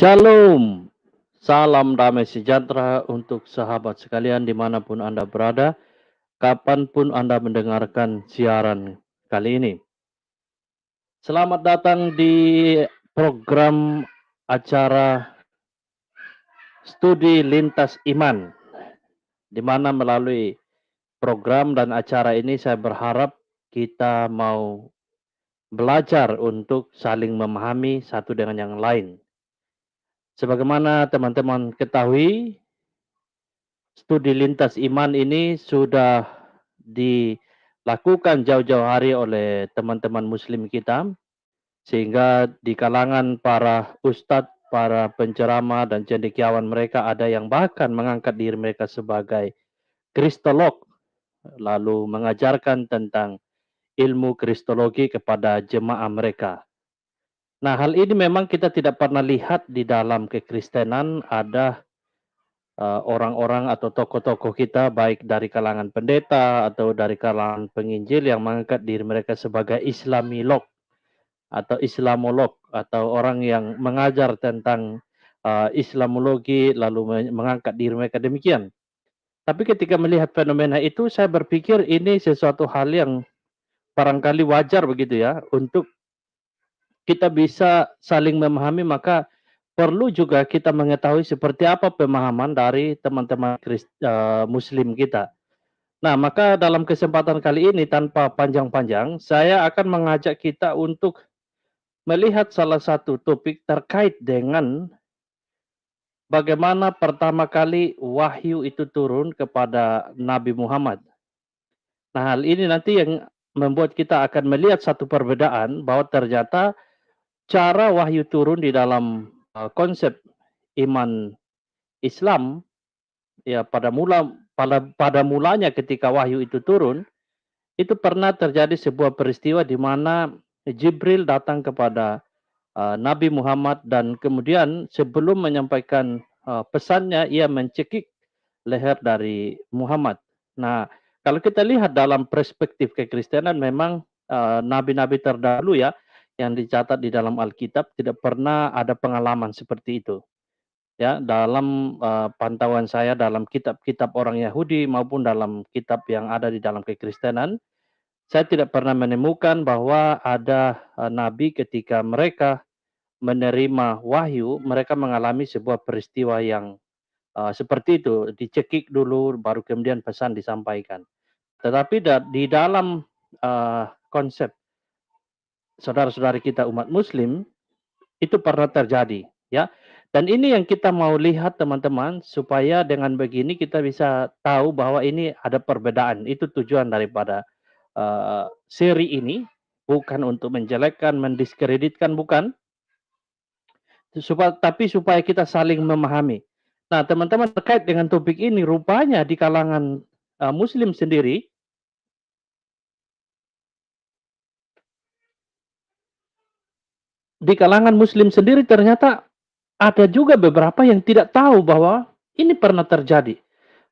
Shalom, salam damai sejahtera untuk sahabat sekalian dimanapun Anda berada, kapanpun Anda mendengarkan siaran kali ini. Selamat datang di program acara Studi Lintas Iman, di mana melalui program dan acara ini saya berharap kita mau belajar untuk saling memahami satu dengan yang lain. Sebagaimana teman-teman ketahui, studi lintas iman ini sudah dilakukan jauh-jauh hari oleh teman-teman muslim kita, sehingga di kalangan para ustadz, para penceramah dan cendekiawan mereka ada yang bahkan mengangkat diri mereka sebagai kristolog, lalu mengajarkan tentang ilmu kristologi kepada jemaah mereka. Nah, hal ini memang kita tidak pernah lihat di dalam kekristenan ada orang-orang atau tokoh-tokoh kita baik dari kalangan pendeta atau dari kalangan penginjil yang mengangkat diri mereka sebagai Islamilog atau Islamolog atau orang yang mengajar tentang Islamologi lalu mengangkat diri mereka demikian. Tapi ketika melihat fenomena itu saya berpikir ini sesuatu hal yang barangkali wajar begitu ya untuk kita bisa saling memahami, maka perlu juga kita mengetahui seperti apa pemahaman dari teman-teman muslim kita. Nah, maka dalam kesempatan kali ini tanpa panjang-panjang, saya akan mengajak kita untuk melihat salah satu topik terkait dengan bagaimana pertama kali wahyu itu turun kepada Nabi Muhammad. Nah, hal ini nanti yang membuat kita akan melihat satu perbedaan bahwa ternyata cara wahyu turun di dalam konsep iman Islam, ya pada mulanya ketika wahyu itu turun, itu pernah terjadi sebuah peristiwa di mana Jibril datang kepada Nabi Muhammad dan kemudian sebelum menyampaikan pesannya, ia mencekik leher dari Muhammad. Nah, kalau kita lihat dalam perspektif kekristenan, memang nabi-nabi terdahulu ya, yang dicatat di dalam Alkitab tidak pernah ada pengalaman seperti itu. Ya, dalam pantauan saya dalam kitab-kitab orang Yahudi maupun dalam kitab yang ada di dalam kekristenan, saya tidak pernah menemukan bahwa ada nabi ketika mereka menerima wahyu, mereka mengalami sebuah peristiwa yang seperti itu, dicekik dulu baru kemudian pesan disampaikan. Tetapi di dalam konsep saudara-saudari kita umat muslim, itu pernah terjadi, ya. Dan ini yang kita mau lihat teman-teman, supaya dengan begini kita bisa tahu bahwa ini ada perbedaan. Itu tujuan daripada seri ini, bukan untuk menjelekkan, mendiskreditkan, bukan, tapi supaya kita saling memahami. Nah, teman-teman, terkait dengan topik ini, rupanya di kalangan muslim sendiri, ternyata ada juga beberapa yang tidak tahu bahwa ini pernah terjadi.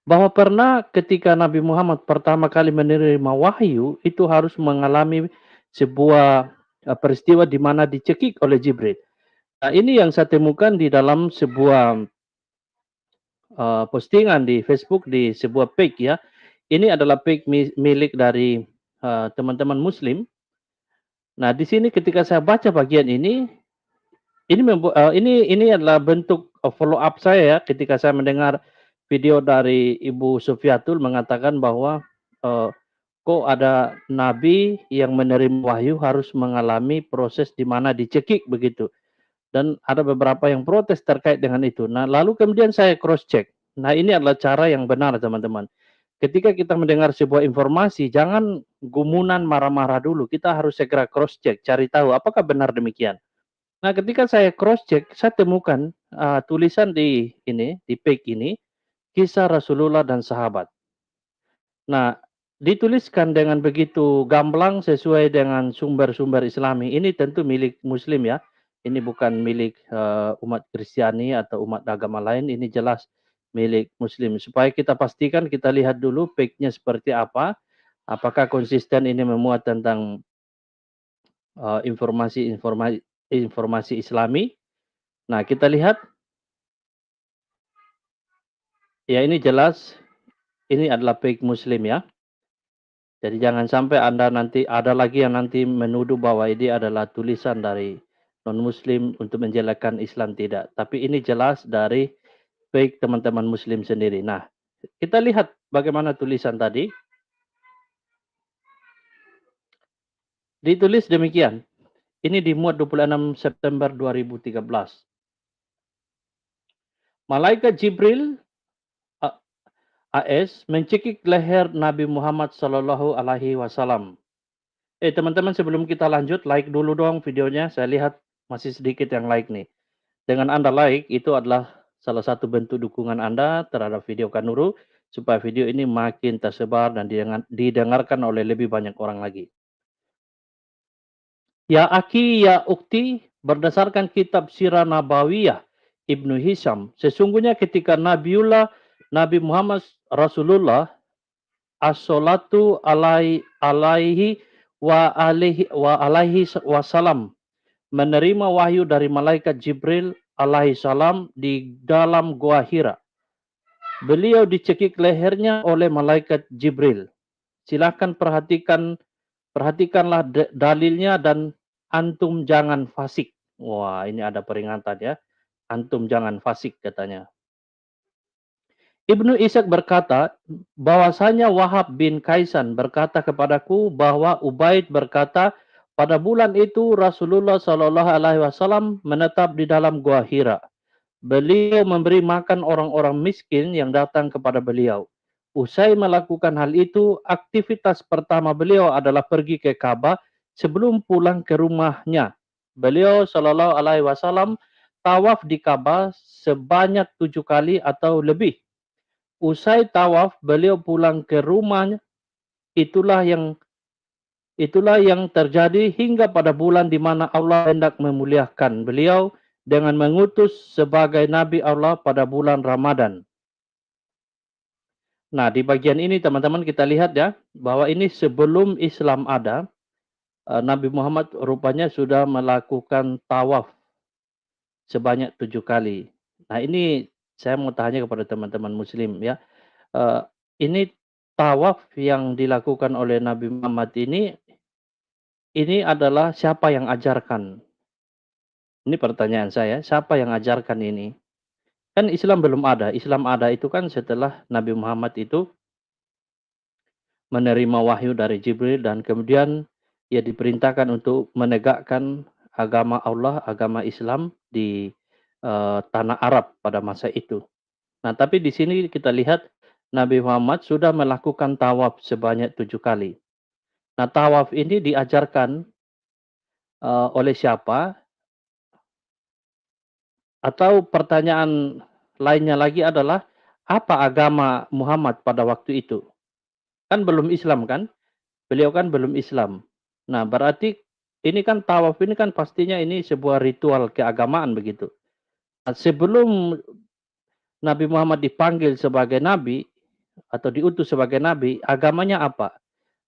Bahwa pernah ketika Nabi Muhammad pertama kali menerima wahyu, itu harus mengalami sebuah peristiwa di mana dicekik oleh Jibril. Nah, ini yang saya temukan di dalam sebuah postingan di Facebook, di sebuah page ya. Ini adalah page milik dari teman-teman muslim. Nah, di sini ketika saya baca bagian ini adalah bentuk follow up saya ya, ketika saya mendengar video dari Ibu Sufiatul mengatakan bahwa kok ada nabi yang menerima wahyu harus mengalami proses di mana dicekik begitu. Dan ada beberapa yang protes terkait dengan itu. Nah, lalu kemudian saya cross check. Nah, ini adalah cara yang benar teman-teman. Ketika kita mendengar sebuah informasi, jangan gumunan marah-marah dulu. Kita harus segera cross check, cari tahu apakah benar demikian. Nah, ketika saya cross check, saya temukan tulisan di page ini, kisah Rasulullah dan sahabat. Nah, dituliskan dengan begitu gamblang sesuai dengan sumber-sumber Islami. Ini tentu milik Muslim ya. Ini bukan milik umat Kristiani atau umat agama lain. Ini jelas milik Muslim. Supaya kita pastikan, kita lihat dulu page-nya seperti apa. Apakah konsisten ini memuat tentang informasi-informasi Islami, Nah, kita lihat, ya ini jelas, ini adalah fake Muslim ya. Jadi jangan sampai Anda nanti ada lagi yang nanti menuduh bahwa ini adalah tulisan dari non-Muslim untuk menjelekkan Islam, tidak. Tapi ini jelas dari fake teman-teman Muslim sendiri. Nah, kita lihat bagaimana tulisan tadi. Ditulis demikian. Ini dimuat 26 September 2013. Malaikat Jibril AS mencekik leher Nabi Muhammad Sallallahu Alaihi Wasallam. Teman-teman, sebelum kita lanjut, like dulu dong videonya. Saya lihat masih sedikit yang like nih. Dengan Anda like, itu adalah salah satu bentuk dukungan Anda terhadap video Kanuru, supaya video ini makin tersebar dan didengarkan oleh lebih banyak orang lagi. Ya Aki, ya Ukti, berdasarkan kitab Sirah Nabawiyah Ibnu Hisham, sesungguhnya ketika Nabi Muhammad Rasulullah as-salatu alaihi wa alaihi wasalam menerima wahyu dari malaikat Jibril alaihi salam di dalam gua Hira. Beliau dicekik lehernya oleh malaikat Jibril. Silakan perhatikanlah dalilnya dan antum jangan fasik. Wah, ini ada peringatan ya. Antum jangan fasik katanya. Ibnu Ishaq berkata, bahwasanya Wahab bin Kaisan berkata kepadaku bahwa Ubaid berkata, pada bulan itu Rasulullah Shallallahu Alaihi Wasallam menetap di dalam gua Hira. Beliau memberi makan orang-orang miskin yang datang kepada beliau. Usai melakukan hal itu, aktivitas pertama beliau adalah pergi ke Ka'bah sebelum pulang ke rumahnya. Beliau Shallallahu Alaihi Wasallam tawaf di Ka'bah sebanyak 7 kali atau lebih. Usai tawaf, beliau pulang ke rumahnya. Itulah yang terjadi hingga pada bulan di mana Allah hendak memuliakan beliau dengan mengutus sebagai Nabi Allah pada bulan Ramadan. Nah, di bagian ini teman-teman kita lihat ya, bahwa ini sebelum Islam ada, Nabi Muhammad rupanya sudah melakukan tawaf sebanyak 7 kali. Nah, ini saya mau tanya kepada teman-teman Muslim ya. Ini tawaf yang dilakukan oleh Nabi Muhammad ini adalah siapa yang ajarkan? Ini pertanyaan saya, siapa yang ajarkan ini? Kan Islam belum ada. Islam ada itu kan setelah Nabi Muhammad itu menerima wahyu dari Jibril dan kemudian ia diperintahkan untuk menegakkan agama Allah, agama Islam di tanah Arab pada masa itu. Nah, tapi di sini kita lihat Nabi Muhammad sudah melakukan tawaf sebanyak 7 kali. Nah, tawaf ini diajarkan oleh siapa? Atau pertanyaan lainnya lagi adalah, apa agama Muhammad pada waktu itu? Kan belum Islam kan? Beliau kan belum Islam. Nah, berarti ini kan tawaf ini kan pastinya ini sebuah ritual keagamaan begitu. Nah, sebelum Nabi Muhammad dipanggil sebagai nabi atau diutus sebagai nabi, agamanya apa?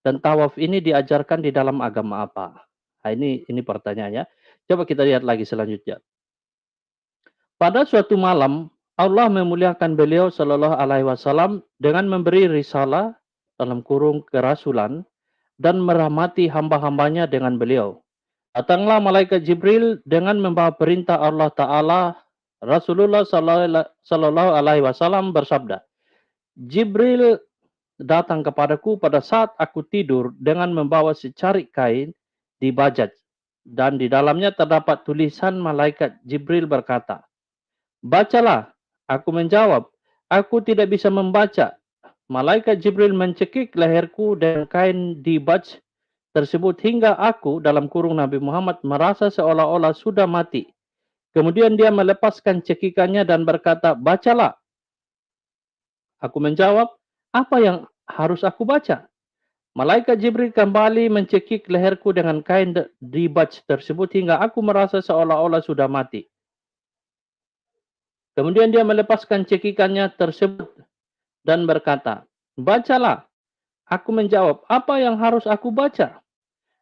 Dan tawaf ini diajarkan di dalam agama apa? Nah, ini pertanyaannya. Coba kita lihat lagi selanjutnya. Pada suatu malam, Allah memuliakan beliau Shallallahu Alaihi Wasallam dengan memberi risalah dalam kurung kerasulan dan merahmati hamba-hambanya dengan beliau. Datanglah malaikat Jibril dengan membawa perintah Allah Ta'ala. Rasulullah Shallallahu Alaihi Wasallam bersabda, Jibril datang kepadaku pada saat aku tidur dengan membawa secarik kain dibajak dan di dalamnya terdapat tulisan. Malaikat Jibril berkata, bacalah. Aku menjawab, aku tidak bisa membaca. Malaikat Jibril mencekik leherku dengan kain dibaj tersebut hingga aku dalam kurung Nabi Muhammad merasa seolah-olah sudah mati. Kemudian dia melepaskan cekikannya dan berkata, bacalah. Aku menjawab, apa yang harus aku baca? Malaikat Jibril kembali mencekik leherku dengan kain dibaj tersebut hingga aku merasa seolah-olah sudah mati. Kemudian dia melepaskan cekikannya tersebut dan berkata, bacalah. Aku menjawab, apa yang harus aku baca?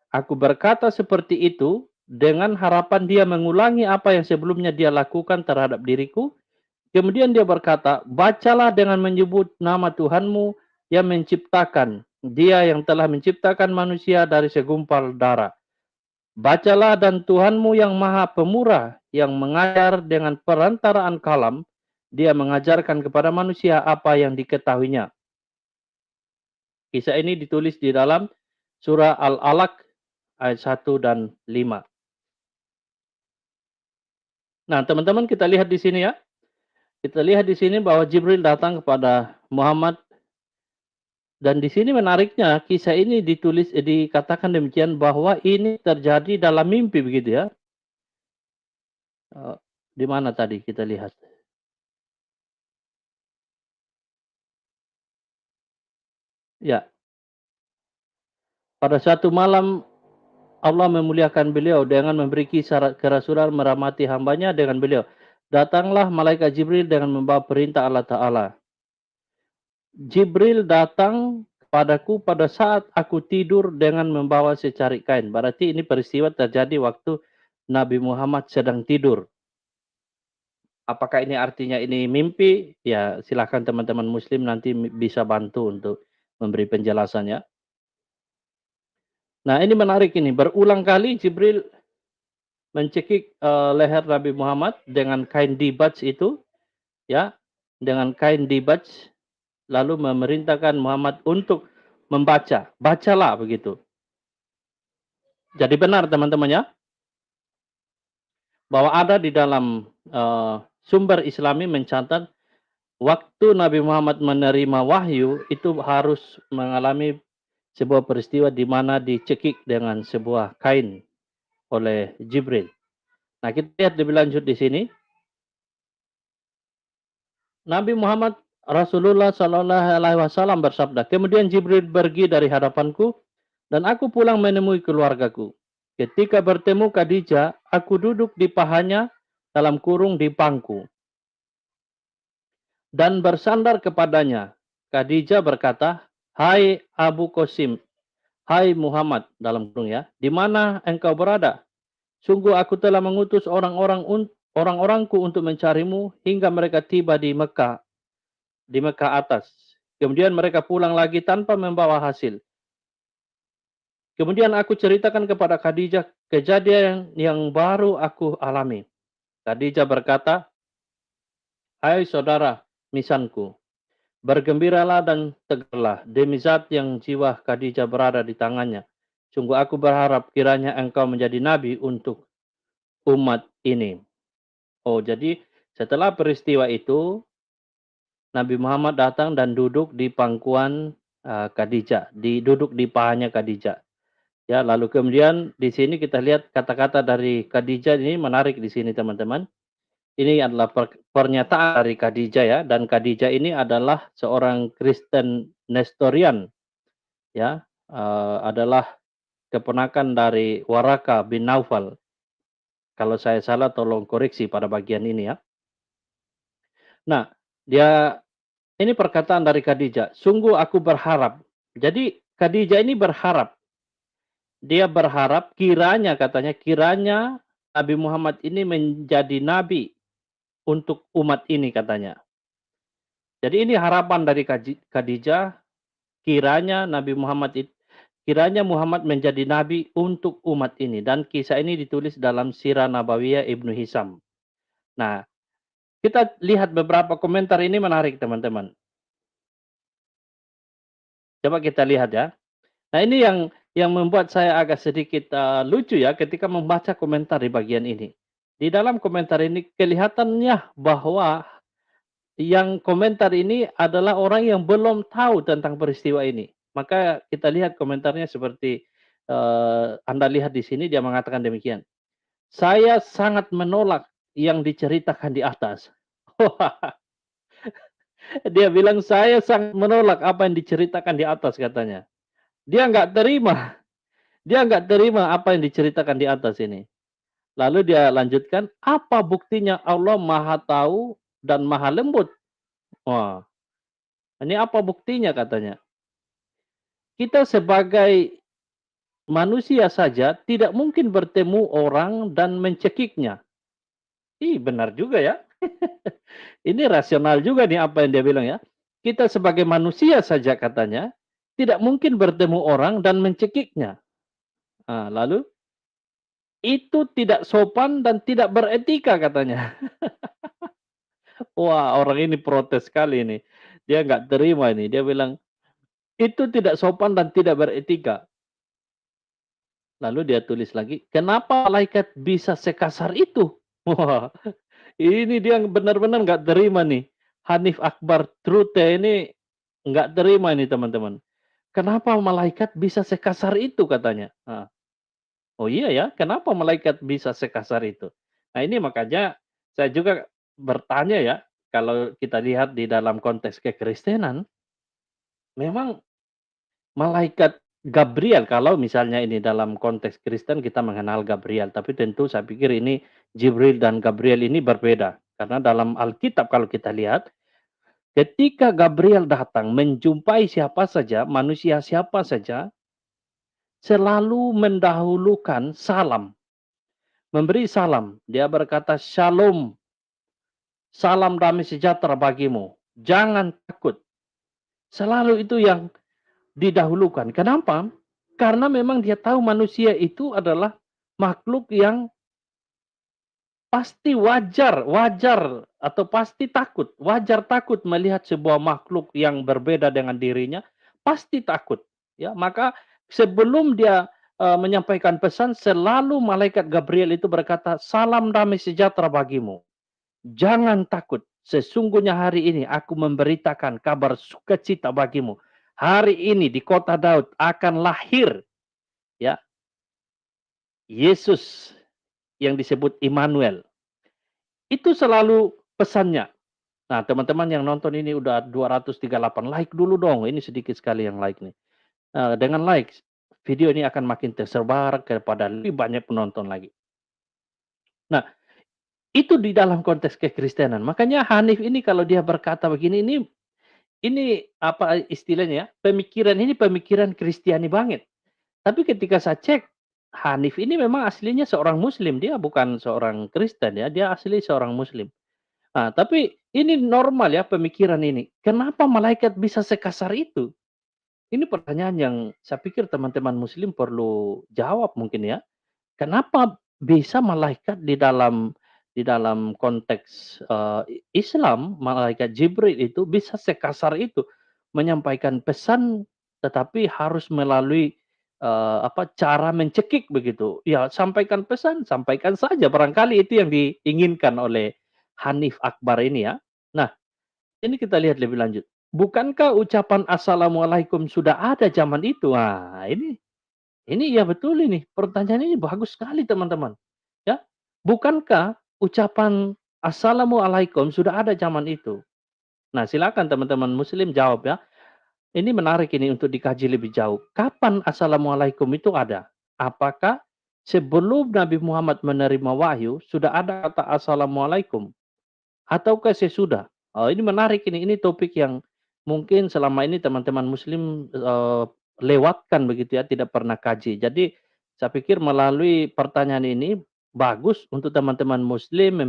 Aku berkata seperti itu dengan harapan dia mengulangi apa yang sebelumnya dia lakukan terhadap diriku. Kemudian dia berkata, bacalah dengan menyebut nama Tuhanmu yang menciptakan. Dia yang telah menciptakan manusia dari segumpal darah. Bacalah dan Tuhanmu yang maha pemurah, yang mengajar dengan perantaraan kalam, dia mengajarkan kepada manusia apa yang diketahuinya. Kisah ini ditulis di dalam surah Al-Alaq ayat 1 dan 5. Nah, teman-teman kita lihat di sini ya. Kita lihat di sini bahwa Jibril datang kepada Muhammad. Dan di sini menariknya, kisah ini dikatakan demikian bahwa ini terjadi dalam mimpi begitu ya. Di mana tadi kita lihat? Ya, pada suatu malam Allah memuliakan beliau dengan memberi syarat kerasulan merahmati hambanya dengan beliau. Datanglah malaikat Jibril dengan membawa perintah Allah Ta'ala. Jibril datang padaku pada saat aku tidur dengan membawa secarik kain. Berarti ini peristiwa terjadi waktu Nabi Muhammad sedang tidur. Apakah ini artinya ini mimpi? Ya, silakan teman-teman muslim nanti bisa bantu untuk memberi penjelasannya. Nah, ini menarik ini. Berulang kali Jibril mencekik leher Nabi Muhammad dengan kain dibaj itu, ya, dengan kain dibaj, lalu memerintahkan Muhammad untuk membaca. Bacalah begitu. Jadi benar teman-teman ya, bahwa ada di dalam sumber Islami mencatat waktu Nabi Muhammad menerima wahyu itu harus mengalami sebuah peristiwa di mana dicekik dengan sebuah kain oleh Jibril. Nah, kita lihat lebih lanjut di sini. Nabi Muhammad Rasulullah Shallallahu Alaihi Wasallam bersabda, kemudian Jibril pergi dari hadapanku dan aku pulang menemui keluargaku. Ketika bertemu Khadijah, aku duduk di pahanya dalam kurung di pangku dan bersandar kepadanya. Khadijah berkata, hai Abu Qasim, hai Muhammad, dalam kurung ya, di mana engkau berada? Sungguh aku telah mengutus orang-orangku untuk mencarimu hingga mereka tiba di Mekah atas. Kemudian mereka pulang lagi tanpa membawa hasil. Kemudian aku ceritakan kepada Khadijah kejadian yang baru aku alami. Khadijah berkata, hai saudara misanku, bergembiralah dan tegarlah demi zat yang jiwa Khadijah berada di tangannya. Sungguh aku berharap kiranya engkau menjadi nabi untuk umat ini. Oh, jadi setelah peristiwa itu, Nabi Muhammad datang dan duduk di pangkuan Khadijah, duduk di pahanya Khadijah. Ya, lalu kemudian di sini kita lihat kata-kata dari Khadijah ini menarik di sini teman-teman. Ini adalah pernyataan dari Khadijah ya, dan Khadijah ini adalah seorang Kristen Nestorian ya, adalah keponakan dari Waraka bin Naufal. Kalau saya salah tolong koreksi pada bagian ini ya. Nah, ini perkataan dari Khadijah, sungguh aku berharap. Jadi Khadijah ini berharap. Dia berharap kiranya Nabi Muhammad ini menjadi nabi untuk umat ini katanya. Jadi ini harapan dari Khadijah, kiranya Muhammad menjadi nabi untuk umat ini, dan kisah ini ditulis dalam Sirah Nabawiyah Ibnu Hisam. Nah, kita lihat beberapa komentar ini menarik teman-teman. Coba kita lihat ya. Nah, ini yang membuat saya agak sedikit lucu ya ketika membaca komentar di bagian ini. Di dalam komentar ini kelihatannya bahwa yang komentar ini adalah orang yang belum tahu tentang peristiwa ini. Maka kita lihat komentarnya seperti Anda lihat di sini, dia mengatakan demikian. Saya sangat menolak yang diceritakan di atas. Dia bilang saya sangat menolak apa yang diceritakan di atas katanya. Dia nggak terima. Dia nggak terima apa yang diceritakan di atas ini. Lalu dia lanjutkan, apa buktinya Allah maha tahu dan maha lembut? Wah, ini apa buktinya katanya? Kita sebagai manusia saja tidak mungkin bertemu orang dan mencekiknya. Ih, benar juga ya. Ini rasional juga nih apa yang dia bilang ya. Kita sebagai manusia saja katanya, tidak mungkin bertemu orang dan mencekiknya. Ah, lalu, itu tidak sopan dan tidak beretika katanya. Wah, orang ini protes sekali ini. Dia nggak terima ini. Dia bilang, itu tidak sopan dan tidak beretika. Lalu dia tulis lagi, kenapa malaikat bisa sekasar itu? Wah, ini dia benar-benar nggak terima nih. Hanif Akbar Trute ini nggak terima ini teman-teman. Kenapa malaikat bisa sekasar itu katanya? Nah, oh iya ya, kenapa malaikat bisa sekasar itu? Nah ini makanya saya juga bertanya ya, kalau kita lihat di dalam konteks kekristenan, memang malaikat Gabriel, kalau misalnya ini dalam konteks Kristen kita mengenal Gabriel, tapi tentu saya pikir ini Jibril dan Gabriel ini berbeda. Karena dalam Alkitab kalau kita lihat, ketika Gabriel datang menjumpai siapa saja, manusia siapa saja, selalu mendahulukan salam, memberi salam. Dia berkata, "Shalom, salam damai sejahtera bagimu. Jangan takut." Selalu itu yang didahulukan. Kenapa? Karena memang dia tahu manusia itu adalah makhluk yang pasti wajar atau pasti takut. Wajar takut melihat sebuah makhluk yang berbeda dengan dirinya, pasti takut. Ya, maka sebelum dia menyampaikan pesan, selalu malaikat Gabriel itu berkata, "Salam damai sejahtera bagimu. Jangan takut. Sesungguhnya hari ini aku memberitakan kabar sukacita bagimu. Hari ini di kota Daud akan lahir ya Yesus yang disebut Immanuel." Itu selalu pesannya. Nah, teman-teman yang nonton ini udah 238 like dulu dong. Ini sedikit sekali yang like nih. Dengan like, video ini akan makin tersebar kepada lebih banyak penonton lagi. Nah, itu di dalam konteks kekristenan. Makanya Hanif ini kalau dia berkata begini, ini apa istilahnya ya? Pemikiran ini pemikiran Kristiani banget. Tapi ketika saya cek, Hanif ini memang aslinya seorang Muslim. Dia bukan seorang Kristen ya. Dia asli seorang Muslim. Nah, tapi ini normal ya pemikiran ini. Kenapa malaikat bisa sekasar itu? Ini pertanyaan yang saya pikir teman-teman muslim perlu jawab mungkin ya. Kenapa bisa malaikat di dalam konteks Islam, malaikat Jibril itu bisa sekasar itu menyampaikan pesan tetapi harus melalui cara mencekik begitu. Ya, sampaikan pesan, sampaikan saja barangkali itu yang diinginkan oleh Hanif Akbar ini ya. Nah, ini kita lihat lebih lanjut. Bukankah ucapan assalamualaikum sudah ada zaman itu? Nah, ini ya betul ini. Pertanyaan ini bagus sekali teman-teman. Ya, bukankah ucapan assalamualaikum sudah ada zaman itu? Nah, silakan teman-teman muslim jawab ya. Ini menarik ini untuk dikaji lebih jauh. Kapan assalamualaikum itu ada? Apakah sebelum Nabi Muhammad menerima wahyu sudah ada kata assalamualaikum? Ataukah sesudah? Oh, ini menarik ini topik yang mungkin selama ini teman-teman muslim, lewatkan begitu ya, tidak pernah kaji. Jadi, saya pikir melalui pertanyaan ini, bagus untuk teman-teman muslim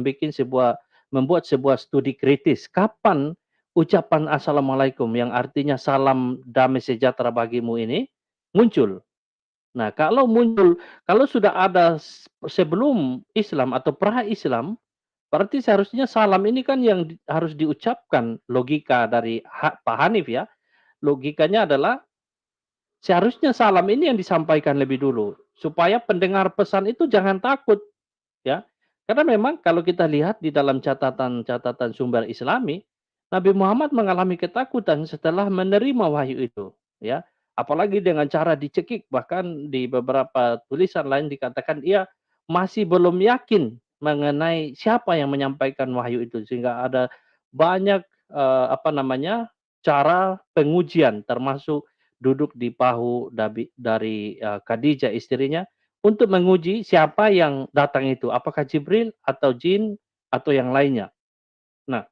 membuat sebuah studi kritis. Kapan ucapan assalamualaikum yang artinya salam damai sejahtera bagimu ini muncul? Nah, kalau sudah ada sebelum Islam atau pra-Islam, berarti seharusnya salam ini kan yang harus diucapkan, logika dari Pak Hanif ya, logikanya adalah seharusnya salam ini yang disampaikan lebih dulu, supaya pendengar pesan itu jangan takut ya. Karena memang kalau kita lihat di dalam catatan-catatan sumber Islami, Nabi Muhammad mengalami ketakutan setelah menerima wahyu itu ya. Apalagi dengan cara dicekik, bahkan di beberapa tulisan lain dikatakan ia masih belum yakin mengenai siapa yang menyampaikan wahyu itu, sehingga ada banyak cara pengujian, termasuk duduk di bahu dari Khadijah istrinya untuk menguji siapa yang datang itu, apakah Jibril atau jin atau yang lainnya. Nah,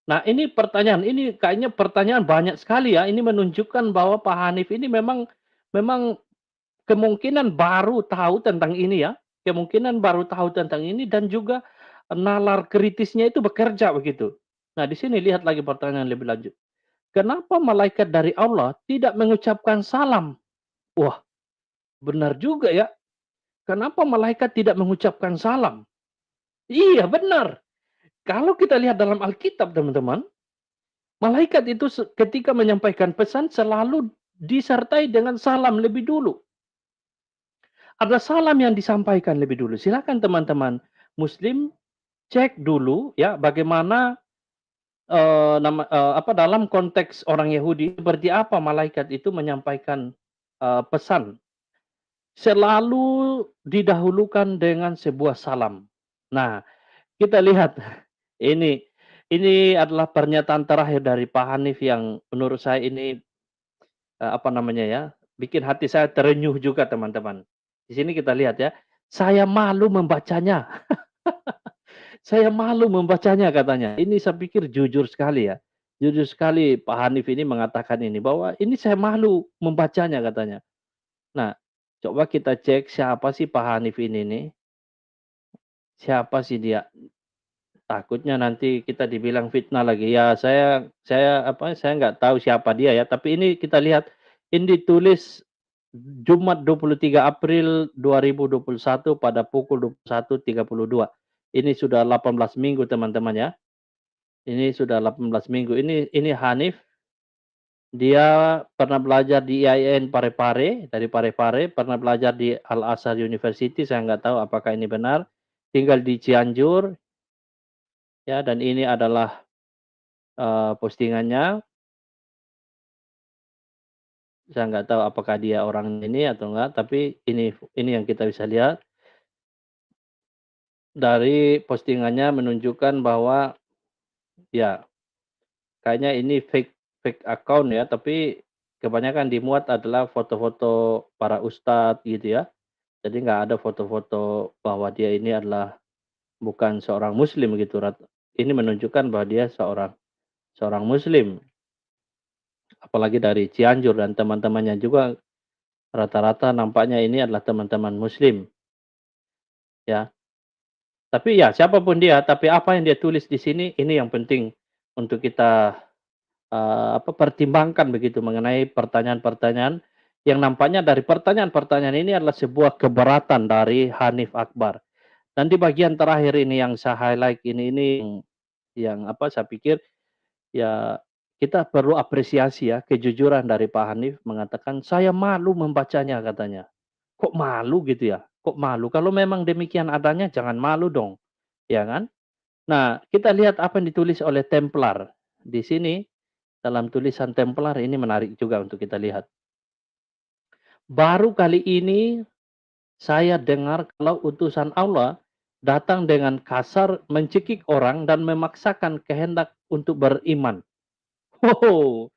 Nah, ini pertanyaan, ini kayaknya pertanyaan banyak sekali ya. Ini menunjukkan bahwa Pak Hanif ini memang memang kemungkinan baru tahu tentang ini ya. Kemungkinan baru tahu tentang ini dan juga nalar kritisnya itu bekerja begitu. Nah, di sini lihat lagi pertanyaan lebih lanjut. Kenapa malaikat dari Allah tidak mengucapkan salam? Wah, benar juga ya. Kenapa malaikat tidak mengucapkan salam? Iya, benar. Kalau kita lihat dalam Alkitab, teman-teman, malaikat itu ketika menyampaikan pesan selalu disertai dengan salam lebih dulu. Ada salam yang disampaikan lebih dulu. Silakan teman-teman muslim cek dulu ya bagaimana dalam konteks orang Yahudi seperti apa malaikat itu menyampaikan pesan. Selalu didahulukan dengan sebuah salam. Nah, kita lihat ini ini adalah pernyataan terakhir dari Pak Hanif yang menurut saya ini apa namanya ya, bikin hati saya terenyuh juga teman-teman. Di sini kita lihat ya, "Saya malu membacanya, saya malu membacanya," katanya. Ini saya pikir jujur sekali ya, jujur sekali Pak Hanif ini mengatakan ini, bahwa, "Ini saya malu membacanya," katanya. Nah, coba kita cek siapa sih Pak Hanif ini nih, siapa sih dia? Takutnya nanti kita dibilang fitnah lagi. Ya saya nggak tahu siapa dia ya, tapi ini kita lihat, ini ditulis Jumat 23 April 2021 pada pukul 21.32. Ini sudah 18 minggu teman-teman ya. Ini sudah 18 minggu. Ini Hanif, dia pernah belajar di IAIN Parepare, dari Parepare, pernah belajar di Al-Azhar University, saya nggak tahu apakah ini benar. Tinggal di Cianjur, ya, dan ini adalah postingannya. Saya nggak tahu apakah dia orang ini atau enggak, tapi ini yang kita bisa lihat dari postingannya menunjukkan bahwa ya kayaknya ini fake fake account ya, tapi kebanyakan dimuat adalah foto-foto para ustadz gitu ya. Jadi nggak ada foto-foto bahwa dia ini adalah bukan seorang muslim gitu. Ini menunjukkan bahwa dia seorang seorang muslim, apalagi dari Cianjur dan teman-temannya juga rata-rata nampaknya ini adalah teman-teman muslim, ya. Tapi ya siapapun dia, tapi apa yang dia tulis di sini, ini yang penting untuk kita, pertimbangkan begitu mengenai pertanyaan-pertanyaan yang nampaknya dari pertanyaan-pertanyaan ini adalah sebuah keberatan dari Hanif Akbar. Dan di bagian terakhir ini yang saya highlight ini yang saya pikir ya kita perlu apresiasi ya kejujuran dari Pak Hanif mengatakan, "Saya malu membacanya," katanya. Kok malu gitu ya? Kok malu? Kalau memang demikian adanya jangan malu dong, ya kan? Nah, kita lihat apa yang ditulis oleh Templar. Di sini, dalam tulisan Templar ini menarik juga untuk kita lihat. Baru kali ini saya dengar kalau utusan Allah datang dengan kasar mencekik orang dan memaksakan kehendak untuk beriman. Wow,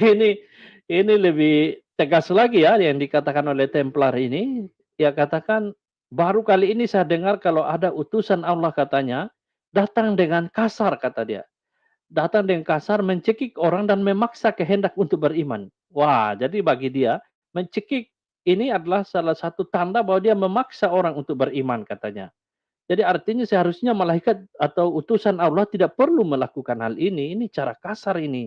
ini ini lebih tegas lagi ya yang dikatakan oleh Templar ini. Dia katakan, "Baru kali ini saya dengar kalau ada utusan Allah," katanya, "datang dengan kasar," kata dia. Datang dengan kasar, mencekik orang dan memaksa kehendak untuk beriman. Wah, jadi bagi dia, mencekik ini adalah salah satu tanda bahwa dia memaksa orang untuk beriman, katanya. Jadi artinya seharusnya malaikat atau utusan Allah tidak perlu melakukan hal ini. Ini cara kasar ini.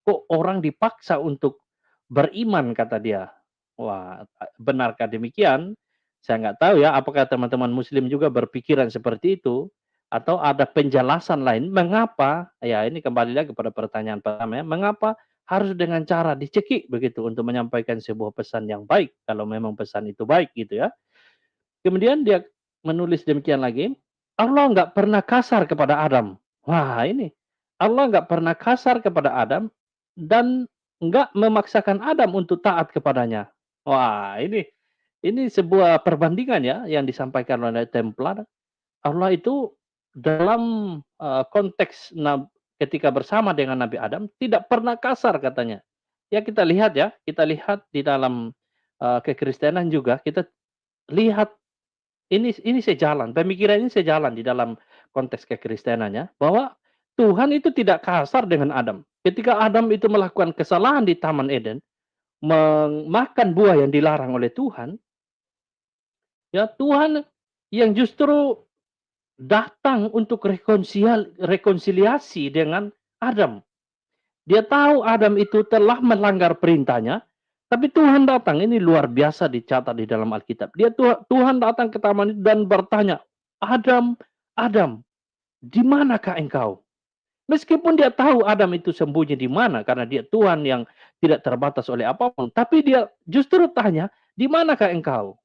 Kok orang dipaksa untuk beriman, kata dia. Wah, benarkah demikian? Saya nggak tahu ya, apakah teman-teman muslim juga berpikiran seperti itu? Atau ada penjelasan lain, mengapa, ya ini kembali lagi pada pertanyaan pertama ya, mengapa harus dengan cara dicekik begitu untuk menyampaikan sebuah pesan yang baik, kalau memang pesan itu baik gitu ya. Kemudian dia menulis demikian lagi, Allah nggak pernah kasar kepada Adam. Wah ini, Allah nggak pernah kasar kepada Adam dan nggak memaksakan Adam untuk taat kepadanya. Wah ini sebuah perbandingan ya yang disampaikan oleh Templar. Allah itu dalam konteks ketika bersama dengan Nabi Adam tidak pernah kasar katanya. Ya kita lihat di dalam kekristenan juga kita lihat ini sejalan, pemikiran ini sejalan di dalam konteks kekristenannya, bahwa Tuhan itu tidak kasar dengan Adam. Ketika Adam itu melakukan kesalahan di Taman Eden, memakan buah yang dilarang oleh Tuhan, ya Tuhan yang justru datang untuk rekonsiliasi dengan Adam. Dia tahu Adam itu telah melanggar perintahnya, tapi Tuhan datang. Ini luar biasa dicatat di dalam Alkitab. Tuhan datang ke taman itu dan bertanya, Adam, Adam, di manakah engkau? Meskipun dia tahu Adam itu sembunyi di mana, karena dia Tuhan yang tidak terbatas oleh apapun. Tapi dia justru tanya, di manakah engkau?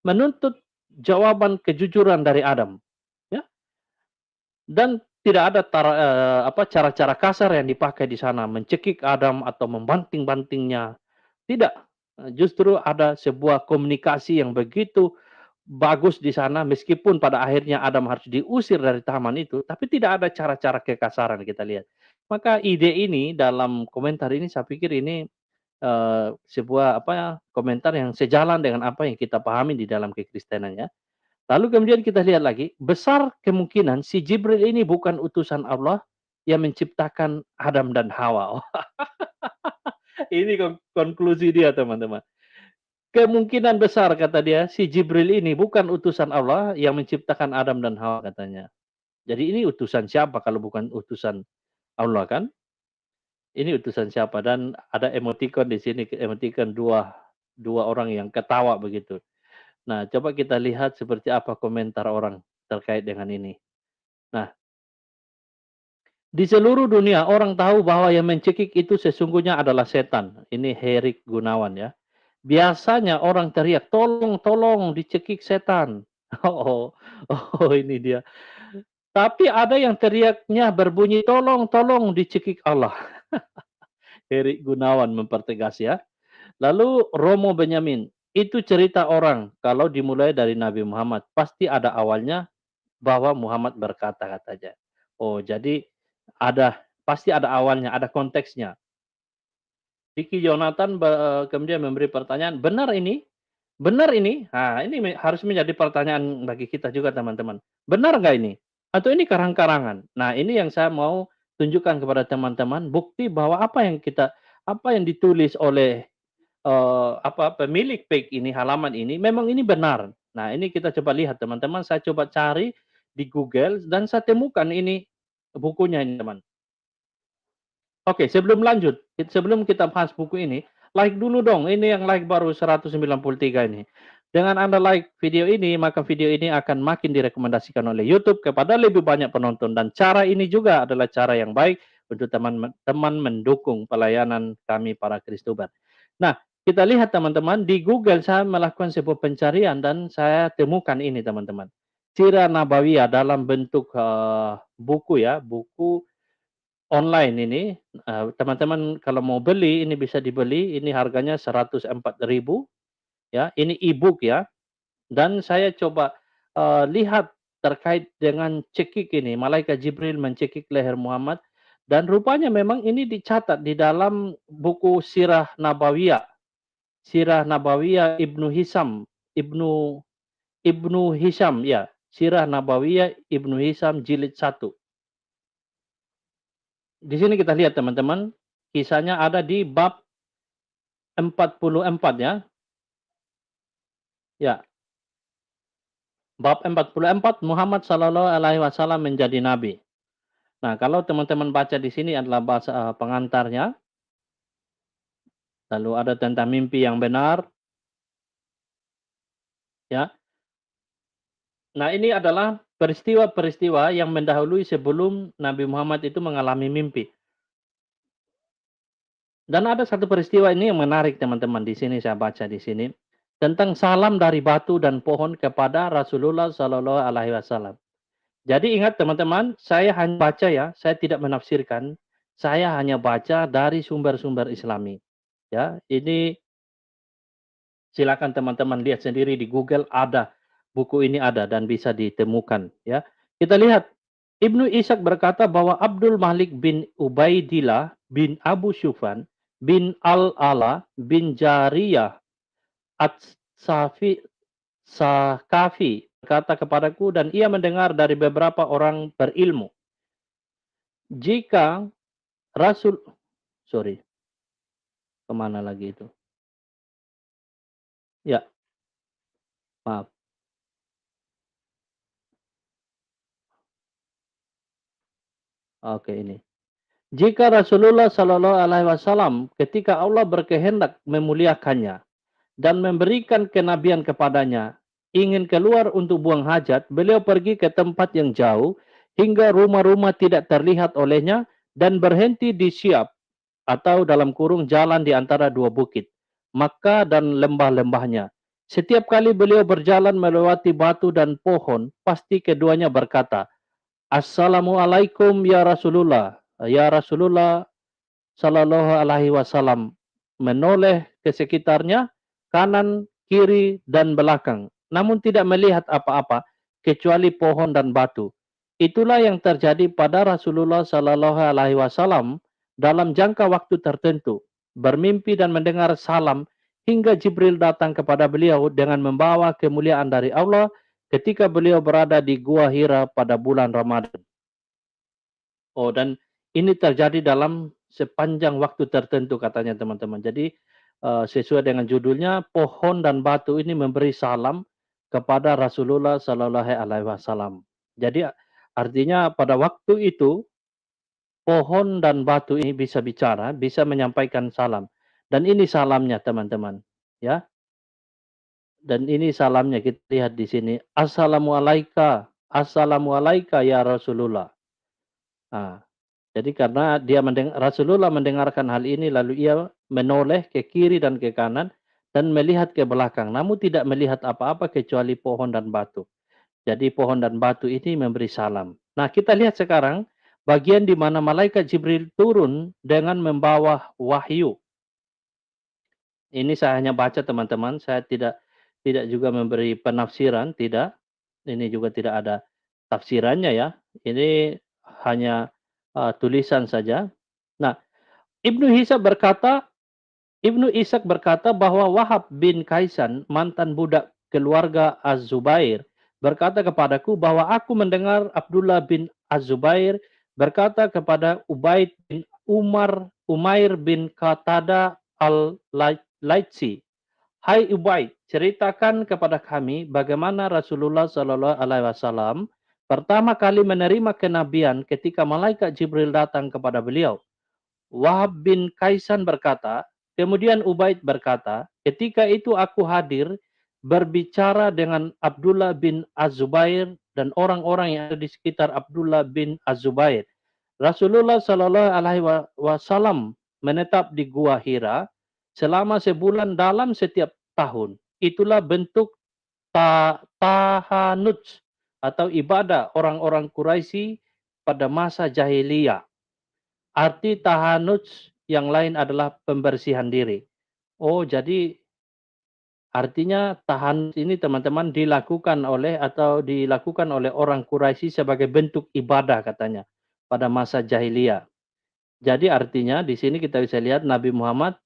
Menuntut jawaban kejujuran dari Adam. Ya, dan tidak ada cara-cara kasar yang dipakai di sana, mencekik Adam atau membanting-bantingnya. Tidak, justru ada sebuah komunikasi yang begitu bagus di sana, meskipun pada akhirnya Adam harus diusir dari taman itu, tapi tidak ada cara-cara kekasaran kita lihat. Maka ide ini dalam komentar ini saya pikir ini, sebuah komentar yang sejalan dengan apa yang kita pahami di dalam kekristenan ya. Lalu kemudian kita lihat lagi, besar kemungkinan si Jibril ini bukan utusan Allah yang menciptakan Adam dan Hawa. Ini konklusi dia teman-teman. Kemungkinan besar kata dia, si Jibril ini bukan utusan Allah yang menciptakan Adam dan Hawa katanya. Jadi ini utusan siapa kalau bukan utusan Allah kan? Ini utusan siapa? Dan ada emoticon di sini, emoticon dua orang yang ketawa begitu. Nah, coba kita lihat seperti apa komentar orang terkait dengan ini. Nah, di seluruh dunia orang tahu bahwa yang mencekik itu sesungguhnya adalah setan. Ini Herik Gunawan ya. Biasanya orang teriak, "Tolong, tolong, dicekik setan." Oh, oh ini dia. Tapi ada yang teriaknya berbunyi, "Tolong, tolong, dicekik Allah." Herik Gunawan mempertegas ya. Lalu Romo Benyamin, itu cerita orang kalau dimulai dari Nabi Muhammad, pasti ada awalnya bahwa Muhammad berkata katanya. Oh, jadi pasti ada awalnya, ada konteksnya. Diki Jonathan kemudian memberi pertanyaan, "Benar ini? Benar ini?" Nah, ini harus menjadi pertanyaan bagi kita juga teman-teman. Benar nggak ini? Atau ini karang-karangan? Nah, ini yang saya mau tunjukkan kepada teman-teman, bukti bahwa apa yang ditulis oleh, pemilik page ini, halaman ini, memang ini benar. Nah, ini kita coba lihat teman-teman, saya coba cari di Google dan saya temukan ini bukunya ini teman. Oke, sebelum lanjut, sebelum kita bahas buku ini, like dulu dong. Ini yang like baru 193 ini. Dengan Anda like video ini, maka video ini akan makin direkomendasikan oleh YouTube kepada lebih banyak penonton. Dan cara ini juga adalah cara yang baik untuk teman-teman mendukung pelayanan kami para Kristobar. Nah, kita lihat teman-teman, di Google saya melakukan sebuah pencarian dan saya temukan ini teman-teman. Sirah Nabawiyah dalam bentuk buku ya, buku online ini, teman-teman kalau mau beli, ini bisa dibeli, ini harganya 104.000 ya, ini e-book ya. Dan saya coba, lihat terkait dengan cekik ini, malaikat Jibril mencekik leher Muhammad, dan rupanya memang ini dicatat di dalam buku Sirah Nabawiyah Ibnu Ibnu Hisham ya, Sirah Nabawiyah Ibnu Hisham jilid 1. Di sini kita lihat teman-teman, kisahnya ada di bab 44 ya. Ya, bab 44 Muhammad sallallahu alaihi wasallam menjadi nabi. Nah, kalau teman-teman baca di sini adalah bahasa pengantarnya, lalu ada tentang mimpi yang benar, ya. Nah, ini adalah peristiwa-peristiwa yang mendahului sebelum Nabi Muhammad itu mengalami mimpi. Dan ada satu peristiwa ini yang menarik teman-teman, di sini saya baca di sini, tentang salam dari batu dan pohon kepada Rasulullah sallallahu alaihi wasallam. Jadi ingat teman-teman, saya hanya baca ya, saya tidak menafsirkan, saya hanya baca dari sumber-sumber Islami. Ya, ini silakan teman-teman lihat sendiri di Google, ada buku ini ada dan bisa ditemukan ya. Kita lihat Ibnu Ishaq berkata bahwa Abdul Malik bin Ubaidillah bin Abu Syufan bin Al-Ala bin Jariyah At-Safi Sakafi berkata kepadaku, dan ia mendengar dari beberapa orang berilmu. Jika Rasul sorry, kemana lagi itu? Ya, maaf. Oke, ini. Jika Rasulullah Shallallahu Alaihi Wasallam ketika Allah berkehendak memuliakannya dan memberikan kenabian kepadanya, ingin keluar untuk buang hajat, beliau pergi ke tempat yang jauh hingga rumah-rumah tidak terlihat olehnya dan berhenti di Syab atau dalam kurung jalan di antara dua bukit, Makkah dan lembah-lembahnya. Setiap kali beliau berjalan melewati batu dan pohon, pasti keduanya berkata, Assalamualaikum ya Rasulullah. Ya Rasulullah Sallallahu Alaihi Wasallam menoleh ke sekitarnya, kanan, kiri, dan belakang. Namun tidak melihat apa-apa, kecuali pohon dan batu. Itulah yang terjadi pada Rasulullah Sallallahu Alaihi Wasallam dalam jangka waktu tertentu. Bermimpi dan mendengar salam hingga Jibril datang kepada beliau dengan membawa kemuliaan dari Allah ketika beliau berada di Gua Hira pada bulan Ramadan. Oh, dan ini terjadi dalam sepanjang waktu tertentu katanya teman-teman. Jadi sesuai dengan judulnya, pohon dan batu ini memberi salam kepada Rasulullah Sallallahu Alaihi Wasallam. Jadi artinya pada waktu itu pohon dan batu ini bisa bicara, bisa menyampaikan salam. Dan ini salamnya teman-teman, ya. Dan ini salamnya kita lihat di sini. Assalamualaikum, Assalamualaikum ya Rasulullah. Nah, jadi karena Rasulullah mendengarkan hal ini lalu ia menoleh ke kiri dan ke kanan dan melihat ke belakang, namun tidak melihat apa-apa kecuali pohon dan batu. Jadi pohon dan batu ini memberi salam. Nah, kita lihat sekarang bagian di mana malaikat Jibril turun dengan membawa wahyu. Ini saya hanya baca teman-teman, saya tidak juga memberi penafsiran, tidak. Ini juga tidak ada tafsirannya ya. Ini hanya tulisan saja. Nah, Ibnu Ishaq berkata, Ibnu Ishaq berkata bahwa Wahab bin Kaisan, mantan budak keluarga Az-Zubair, berkata kepadaku bahwa aku mendengar Abdullah bin Az-Zubair berkata kepada Ubaid bin Umair bin Qatada al-Laitsi, "Hai Ubaid, ceritakan kepada kami bagaimana Rasulullah Shallallahu Alaihi Wasallam pertama kali menerima kenabian ketika malaikat Jibril datang kepada beliau." Wahab bin Kaisan berkata, kemudian Ubaid berkata, ketika itu aku hadir berbicara dengan Abdullah bin Az-Zubair dan orang-orang yang ada di sekitar Abdullah bin Az-Zubair. Rasulullah Shallallahu Alaihi Wasallam menetap di Gua Hira selama sebulan dalam setiap tahun. Itulah bentuk tahanuts atau ibadah orang-orang Quraisy pada masa jahiliyah. Arti tahanuts yang lain adalah pembersihan diri. Oh, jadi artinya tahanuts ini teman-teman dilakukan oleh orang Quraisy sebagai bentuk ibadah katanya pada masa jahiliyah. Jadi artinya di sini kita bisa lihat Nabi Muhammad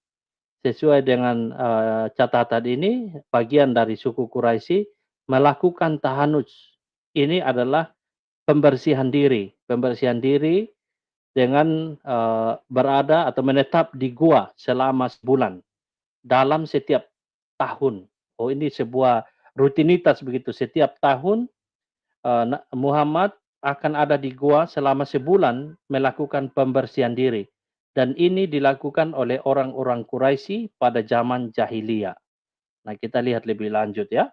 sesuai dengan catatan ini bagian dari suku Quraisy melakukan tahanuts. Ini adalah pembersihan diri dengan berada atau menetap di gua selama sebulan dalam setiap tahun. Oh, ini sebuah rutinitas begitu. Setiap tahun Muhammad akan ada di gua selama sebulan melakukan pembersihan diri. Dan ini dilakukan oleh orang-orang Quraisy pada zaman jahiliyah. Nah, kita lihat lebih lanjut ya.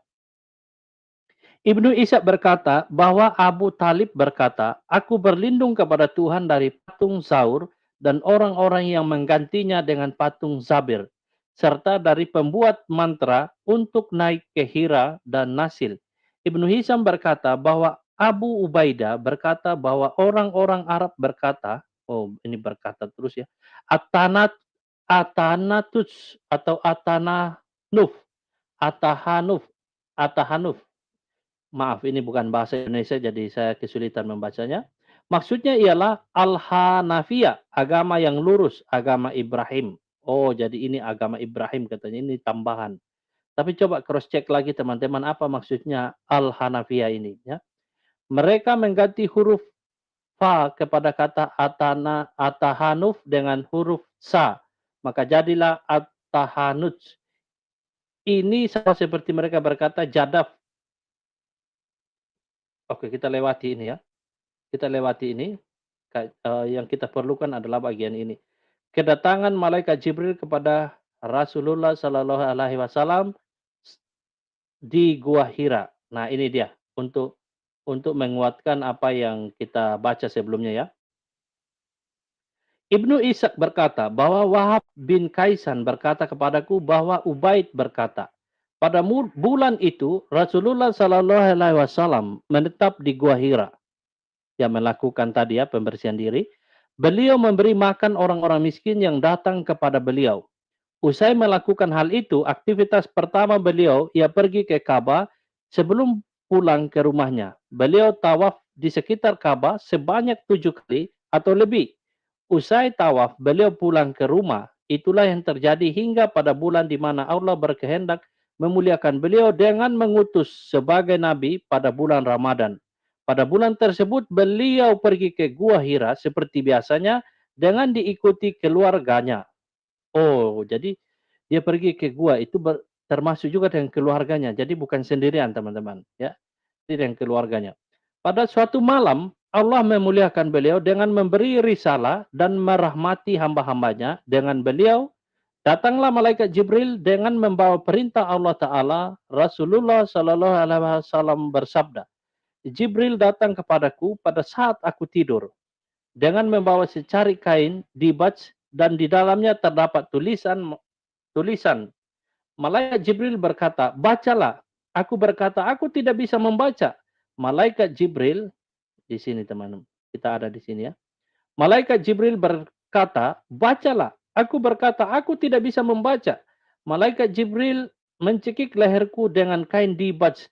Ibnu Ishaq berkata bahwa Abu Talib berkata, aku berlindung kepada Tuhan dari patung Zaur dan orang-orang yang menggantinya dengan patung Zabir, serta dari pembuat mantra untuk naik ke Hira dan Nasil. Ibnu Hisham berkata bahwa Abu Ubaidah berkata bahwa orang-orang Arab berkata, oh ini berkata terus ya, Atanatus atau Atahanuf, Atahanuf, maaf, ini bukan bahasa Indonesia, jadi saya kesulitan membacanya. Maksudnya ialah Al-Hanafiyah, agama yang lurus, agama Ibrahim. Oh, jadi ini agama Ibrahim katanya, ini tambahan. Tapi coba cross check lagi teman-teman, apa maksudnya Al-Hanafiyah ini? Ya. Mereka mengganti huruf fa kepada kata atahanuf dengan huruf sa. Maka jadilah atahanuj. Ini sama seperti mereka berkata jadaf. Oke, kita lewati ini ya. Kita lewati ini. Yang kita perlukan adalah bagian ini. Kedatangan malaikat Jibril kepada Rasulullah Sallallahu Alaihi Wasallam di Gua Hira. Nah, ini dia untuk menguatkan apa yang kita baca sebelumnya ya. Ibnu Ishaq berkata bahwa Wahab bin Kaisan berkata kepadaku bahwa Ubaid berkata, pada bulan itu Rasulullah Sallallahu Alaihi Wasallam menetap di Gua Hira yang melakukan tadi ya pembersihan diri. Beliau memberi makan orang-orang miskin yang datang kepada beliau. Usai melakukan hal itu, aktivitas pertama beliau, ia pergi ke Ka'bah sebelum pulang ke rumahnya. Beliau tawaf di sekitar Ka'bah sebanyak 7 kali atau lebih. Usai tawaf, beliau pulang ke rumah. Itulah yang terjadi hingga pada bulan di mana Allah berkehendak memuliakan beliau dengan mengutus sebagai nabi pada bulan Ramadan. Pada bulan tersebut, beliau pergi ke Gua Hira seperti biasanya dengan diikuti keluarganya. Oh, jadi dia pergi ke gua itu termasuk juga dengan keluarganya. Jadi bukan sendirian, teman-teman, ya. Jadi dengan keluarganya. Pada suatu malam, Allah memuliakan beliau dengan memberi risalah dan merahmati hamba-hambanya. Dengan beliau, datanglah malaikat Jibril dengan membawa perintah Allah Ta'ala. Rasulullah Sallallahu Alaihi Wasallam bersabda, Jibril datang kepadaku pada saat aku tidur dengan membawa secari kain dibaj dan di dalamnya terdapat tulisan. Malaikat Jibril berkata, bacalah. Aku berkata, aku tidak bisa membaca. Malaikat Jibril, di sini teman-teman, kita ada di sini ya. Malaikat Jibril berkata, bacalah. Aku berkata, aku tidak bisa membaca. Malaikat Jibril mencekik leherku dengan kain dibaj